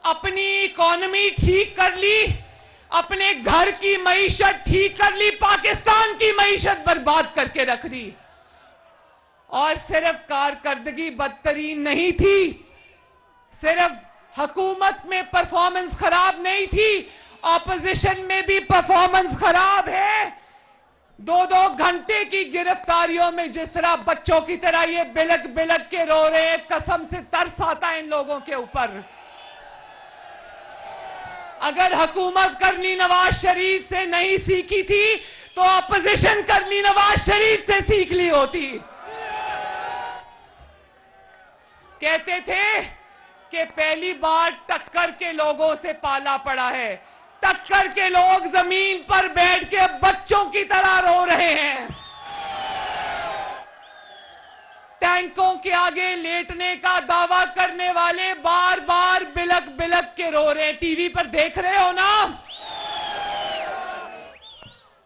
अपनी इकोनॉमी ठीक कर ली, अपने घर की मईशत ठीक कर ली, पाकिस्तान की मईशत बर्बाद करके रख दी। और सिर्फ कारकर्दगी बदतरीन नहीं थी, सिर्फ हुकूमत में परफॉर्मेंस खराब नहीं थी, ऑपोजिशन में भी परफॉर्मेंस खराब है। 2-2 घंटे की गिरफ्तारियों में जिस तरह बच्चों की तरह ये बिलक बिलक के रो रहे हैं, कसम से तरस आता है इन लोगों के ऊपर। अगर हुकूमत करनी नवाज शरीफ से नहीं सीखी थी तो ऑपोजिशन करनी नवाज शरीफ से सीख ली होती। कहते थे कि पहली बार टक्कर के लोगों से पाला पड़ा है। टक्कर के लोग जमीन पर बैठ के बच्चों की तरह रो रहे हैं। टैंकों के आगे लेटने का दावा करने वाले बार बार बिलक बिलक के रो रहे हैं। टीवी पर देख रहे हो ना।